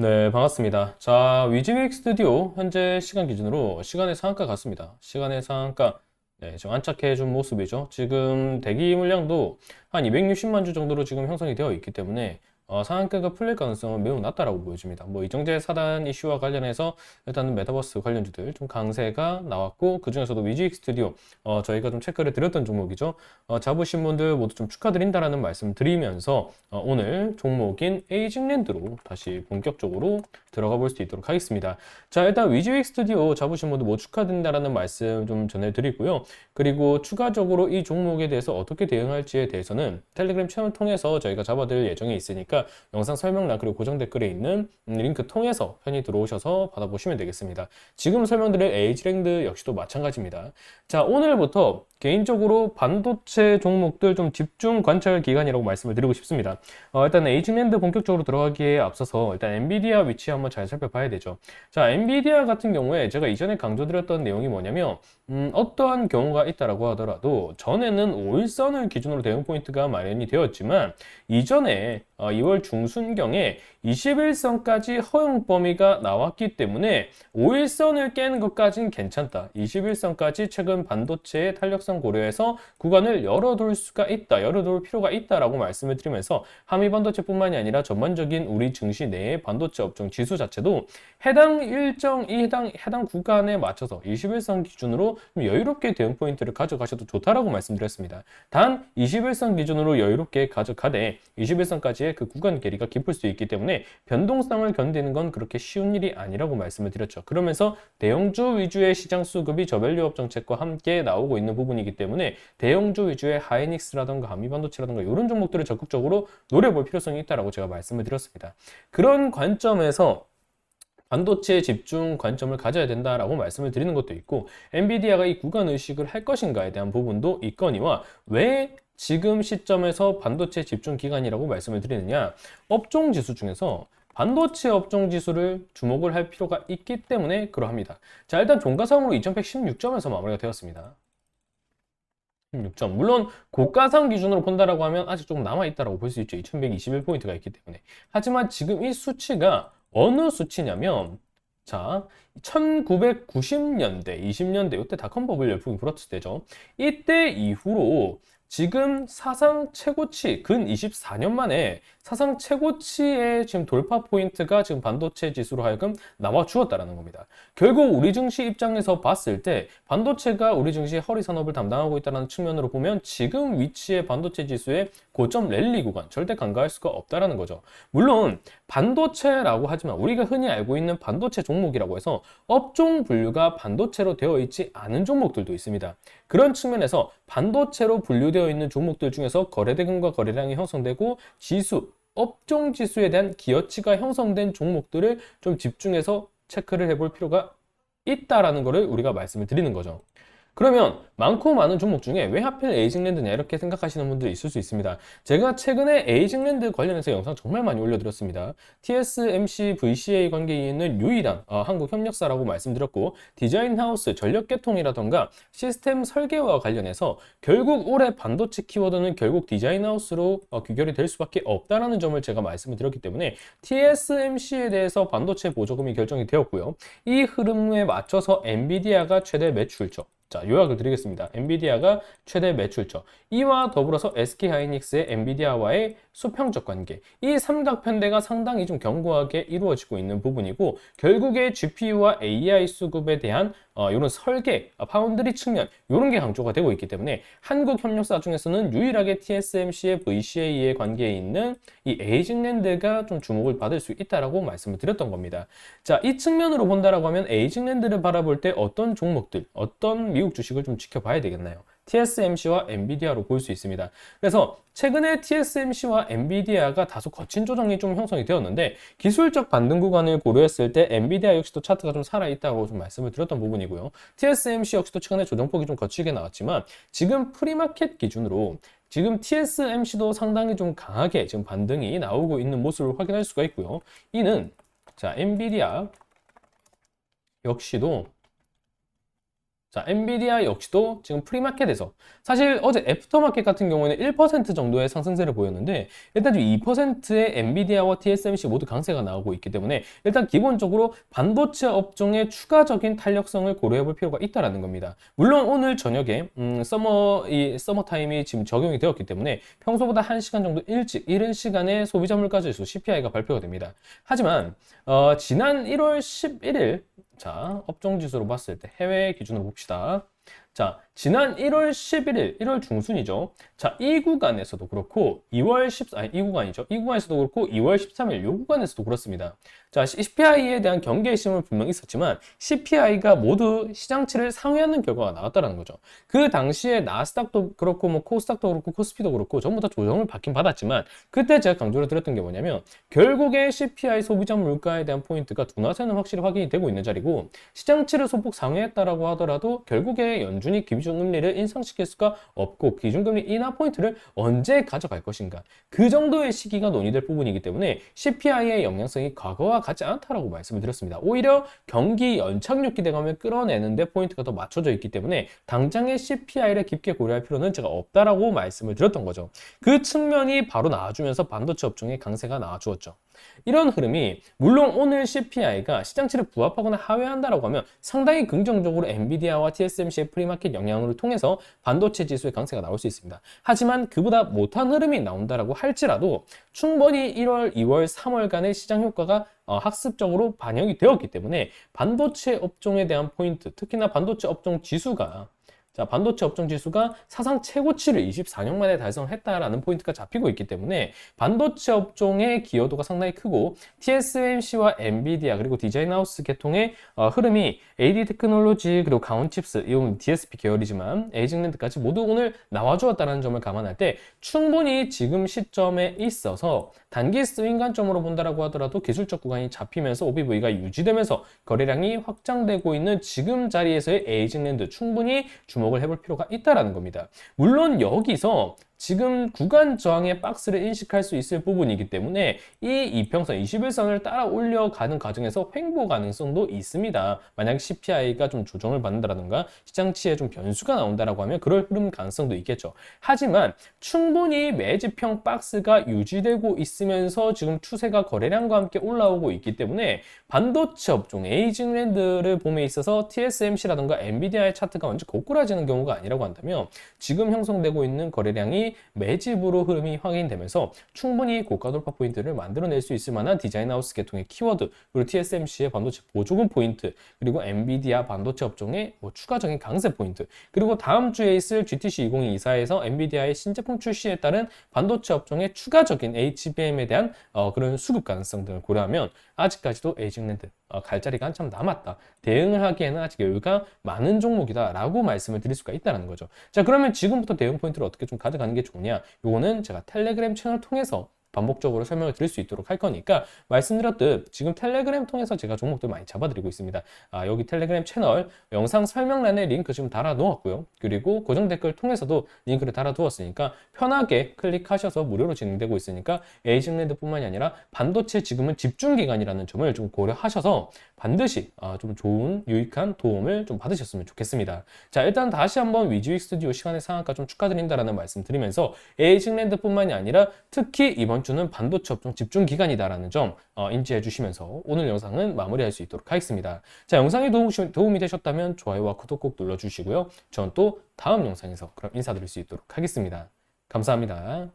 네, 반갑습니다. 자, 위즈윅 스튜디오 현재 시간 기준으로 시간의 상한가 같습니다. 시간의 상한가, 네, 지금 안착해 준 모습이죠. 지금 대기 물량도 한 260만 주 정도로 지금 형성이 되어 있기 때문에 상한가가 풀릴 가능성은 매우 낮다라고 보여집니다. 뭐 이정재 사단 이슈와 관련해서 일단은 메타버스 관련주들 좀 강세가 나왔고, 그중에서도 위즈윅 스튜디오 저희가 좀 체크를 드렸던 종목이죠. 잡으신 분들 모두 좀 축하드린다라는 말씀 드리면서 오늘 종목인 에이징랜드로 다시 본격적으로 들어가 볼 수 있도록 하겠습니다. 자, 일단 위즈윅 스튜디오 잡으신 분들 모두 축하드린다라는 말씀 좀 전해드리고요. 그리고 추가적으로 이 종목에 대해서 어떻게 대응할지에 대해서는 텔레그램 채널 통해서 저희가 잡아드릴 예정이 있으니까 영상 설명란 그리고 고정 댓글에 있는 링크 통해서 편히 들어오셔서 받아보시면 되겠습니다. 지금 설명드릴 에이징랜드 역시도 마찬가지입니다. 자, 오늘부터 개인적으로 반도체 종목들 좀 집중 관찰 기간이라고 말씀을 드리고 싶습니다. 일단 에이징랜드 본격적으로 들어가기에 앞서서 일단 엔비디아 위치 한번 잘 살펴봐야 되죠. 자, 엔비디아 같은 경우에 제가 이전에 강조드렸던 내용이 뭐냐면 어떠한 경우가 있다라고 하더라도 전에는 5일선을 기준으로 대응 포인트가 마련이 되었지만 이전에 2월 중순경에 21선까지 허용 범위가 나왔기 때문에 5일선을 깨는 것까지는 괜찮다. 21선까지 최근 반도체의 탄력성 고려해서 구간을 열어둘 수가 있다. 열어둘 필요가 있다라고 말씀을 드리면서 한미 반도체뿐만이 아니라 전반적인 우리 증시 내의 반도체 업종 지수 자체도 해당 일정, 해당 구간에 맞춰서 21선 기준으로 좀 여유롭게 대응 포인트를 가져가셔도 좋다라고 말씀드렸습니다. 단 21선 기준으로 여유롭게 가져가되 21선까지의 그 구간 괴리가 깊을 수 있기 때문에 변동성을 견디는 건 그렇게 쉬운 일이 아니라고 말씀을 드렸죠. 그러면서 대형주 위주의 시장 수급이 저밸류업 정책과 함께 나오고 있는 부분이기 때문에 대형주 위주의 하이닉스라던가 한미반도체라던가 이런 종목들을 적극적으로 노려볼 필요성이 있다고 제가 말씀을 드렸습니다. 그런 관점에서 반도체 집중 관점을 가져야 된다라고 말씀을 드리는 것도 있고, 엔비디아가 이 구간 의식을 할 것인가에 대한 부분도 있거니와 왜 지금 시점에서 반도체 집중 기간이라고 말씀을 드리느냐, 업종 지수 중에서 반도체 업종 지수를 주목을 할 필요가 있기 때문에 그러합니다. 자, 일단 종가상으로 2116점에서 마무리가 되었습니다. 16점. 물론 고가상 기준으로 본다라고 하면 아직 조금 남아있다라고 볼 수 있죠. 2121포인트가 있기 때문에. 하지만 지금 이 수치가 어느 수치냐면, 자, 1990년대, 20년대, 이때 닷컴 버블 열풍이 불었을 때죠. 이때 이후로 지금 사상 최고치, 근 24년 만에 사상 최고치의 지금 돌파 포인트가 지금 반도체 지수로 하여금 나와 주었다라는 겁니다. 결국 우리 증시 입장에서 봤을 때 반도체가 우리 증시의 허리 산업을 담당하고 있다는 측면으로 보면 지금 위치의 반도체 지수의 고점 랠리 구간 절대 간과할 수가 없다라는 거죠. 물론 반도체라고 하지만 우리가 흔히 알고 있는 반도체 종목이라고 해서 업종 분류가 반도체로 되어 있지 않은 종목들도 있습니다. 그런 측면에서 반도체로 분류되어 있는 종목들 중에서 거래대금과 거래량이 형성되고 지수, 업종 지수에 대한 기여치가 형성된 종목들을 좀 집중해서 체크를 해볼 필요가 있다라는 것을 우리가 말씀을 드리는 거죠. 그러면 많고 많은 종목 중에 왜 하필 에이징랜드냐 이렇게 생각하시는 분들이 있을 수 있습니다. 제가 최근에 에이징랜드 관련해서 영상 정말 많이 올려드렸습니다. TSMC VCA 관계에 있는 유일한 한국 협력사라고 말씀드렸고, 디자인하우스 전력계통이라던가 시스템 설계와 관련해서 결국 올해 반도체 키워드는 결국 디자인하우스로 귀결이 될 수밖에 없다라는 점을 제가 말씀을 드렸기 때문에 TSMC에 대해서 반도체 보조금이 결정이 되었고요. 이 흐름에 맞춰서 엔비디아가 최대 매출처, 자, 요약을 드리겠습니다. 엔비디아가 최대 매출처, 이와 더불어서 SK하이닉스의 엔비디아와의 수평적 관계, 이 삼각편대가 상당히 좀 견고하게 이루어지고 있는 부분이고, 결국에 GPU와 AI 수급에 대한 이런 설계, 파운드리 측면 이런 게 강조가 되고 있기 때문에 한국 협력사 중에서는 유일하게 TSMC의 VCA의 관계에 있는 이 에이징랜드가 좀 주목을 받을 수 있다라고 말씀을 드렸던 겁니다. 자, 이 측면으로 본다라고 하면 에이징랜드를 바라볼 때 어떤 종목들, 어떤 미국 주식을 좀 지켜봐야 되겠나요? TSMC와 엔비디아로 볼 수 있습니다. 그래서 최근에 TSMC와 엔비디아가 다소 거친 조정이 좀 형성이 되었는데, 기술적 반등 구간을 고려했을 때 엔비디아 역시도 차트가 좀 살아있다고 좀 말씀을 드렸던 부분이고요. TSMC 역시도 최근에 조정폭이 좀 거치게 나왔지만 지금 프리마켓 기준으로 지금 TSMC도 상당히 좀 강하게 지금 반등이 나오고 있는 모습을 확인할 수가 있고요. 이는 자, 엔비디아 역시도 자, 엔비디아 역시도 지금 프리마켓에서 사실 어제 애프터마켓 같은 경우에는 1% 정도의 상승세를 보였는데 일단 2%의 엔비디아와 TSMC 모두 강세가 나오고 있기 때문에 일단 기본적으로 반도체 업종의 추가적인 탄력성을 고려해 볼 필요가 있다라는 겁니다. 물론 오늘 저녁에 서머 타임이 지금 적용이 되었기 때문에 평소보다 1시간 정도 일찍 이른 시간에 소비자 물가 지수 CPI가 발표가 됩니다. 하지만 지난 1월 11일 자, 업종 지수로 봤을 때 해외 기준으로 봅시다. 자, 지난 1월 11일, 1월 중순이죠. 자, 이 구간에서도 그렇고, 2월 14, 아니, 이 구간이죠. 이 구간에서도 그렇고, 2월 13일, 이 구간에서도 그렇습니다. 자, CPI에 대한 경계심은 분명히 있었지만, CPI가 모두 시장치를 상회하는 결과가 나왔다는 거죠. 그 당시에 나스닥도 그렇고, 뭐, 코스닥도 그렇고, 코스피도 그렇고, 전부 다 조정을 받긴 받았지만, 그때 제가 강조를 드렸던 게 뭐냐면, 결국에 CPI 소비자 물가에 대한 포인트가 둔화세는 확실히 확인이 되고 있는 자리고, 시장치를 소폭 상회했다라고 하더라도, 결국에 연준이 기준금리를 인상시킬 수가 없고 기준금리 인하 포인트를 언제 가져갈 것인가 그 정도의 시기가 논의될 부분이기 때문에 CPI의 영향성이 과거와 같지 않다라고 말씀을 드렸습니다. 오히려 경기 연착륙 기대감을 끌어내는데 포인트가 더 맞춰져 있기 때문에 당장의 CPI를 깊게 고려할 필요는 제가 없다라고 말씀을 드렸던 거죠. 그 측면이 바로 나와주면서 반도체 업종의 강세가 나와주었죠. 이런 흐름이 물론 오늘 CPI가 시장치를 부합하거나 하회한다라고 하면 상당히 긍정적으로 엔비디아와 TSMC의 프리마켓 영향을 통해서 반도체 지수의 강세가 나올 수 있습니다. 하지만 그보다 못한 흐름이 나온다라고 할지라도 충분히 1월, 2월, 3월간의 시장 효과가 학습적으로 반영이 되었기 때문에 반도체 업종에 대한 포인트, 특히나 반도체 업종 지수가 자, 반도체 업종 지수가 사상 최고치를 24년 만에 달성했다라는 포인트가 잡히고 있기 때문에 반도체 업종의 기여도가 상당히 크고 TSMC와 엔비디아 그리고 디자인하우스 계통의 흐름이 AD 테크놀로지 그리고 가온칩스 이건 DSP 계열이지만 에이징랜드까지 모두 오늘 나와주었다는 점을 감안할 때 충분히 지금 시점에 있어서 단기 스윙 관점으로 본다라고 하더라도 기술적 구간이 잡히면서 OBV가 유지되면서 거래량이 확장되고 있는 지금 자리에서의 에이징랜드 충분히 주목을 해볼 필요가 있다라는 겁니다. 물론 여기서 지금 구간 저항의 박스를 인식할 수 있을 부분이기 때문에 이 이평선 21선을 따라 올려가는 과정에서 횡보 가능성도 있습니다. 만약 CPI가 좀 조정을 받는다던가 시장치에 좀 변수가 나온다라고 하면 그럴 흐름 가능성도 있겠죠. 하지만 충분히 매집형 박스가 유지되고 있으면서 지금 추세가 거래량과 함께 올라오고 있기 때문에 반도체 업종 에이징랜드를 봄에 있어서 TSMC라던가 엔비디아의 차트가 완전 고꾸라지는 경우가 아니라고 한다면 지금 형성되고 있는 거래량이 매집으로 흐름이 확인되면서 충분히 고가 돌파 포인트를 만들어낼 수 있을 만한 디자인하우스 계통의 키워드 그리고 TSMC의 반도체 보조금 포인트 그리고 엔비디아 반도체 업종의 추가적인 강세 포인트 그리고 다음 주에 있을 GTC 2024에서 엔비디아의 신제품 출시에 따른 반도체 업종의 추가적인 HBM에 대한 그런 수급 가능성 등을 고려하면 아직까지도 에이징랜드 갈 자리가 한참 남았다. 대응을 하기에는 아직 여유가 많은 종목이다 라고 말씀을 드릴 수가 있다는 거죠. 자, 그러면 지금부터 대응 포인트를 어떻게 좀 가져가는 게 좋냐? 요거는 제가 텔레그램 채널 통해서 반복적으로 설명을 드릴 수 있도록 할 거니까 말씀드렸듯 지금 텔레그램 통해서 제가 종목들 많이 잡아드리고 있습니다. 여기 텔레그램 채널 영상 설명란에 링크 지금 달아 놓았고요. 그리고 고정 댓글 통해서도 링크를 달아 두었으니까 편하게 클릭하셔서 무료로 진행되고 있으니까 에이징랜드뿐만이 아니라 반도체 지금은 집중 기간이라는 점을 좀 고려하셔서 반드시 좀 좋은 유익한 도움을 좀 받으셨으면 좋겠습니다. 자, 일단 다시 한번 위즈윅 스튜디오 시간의 상한가 좀 축하드린다라는 말씀 드리면서 에이징랜드뿐만이 아니라 특히 이번 주는 반도체 업종 집중 기간이다라는 점 인지해 주시면서 오늘 영상은 마무리할 수 있도록 하겠습니다. 자, 영상이 도움이 되셨다면 좋아요와 구독 꼭 눌러주시고요. 전 또 다음 영상에서 그럼 인사드릴 수 있도록 하겠습니다. 감사합니다.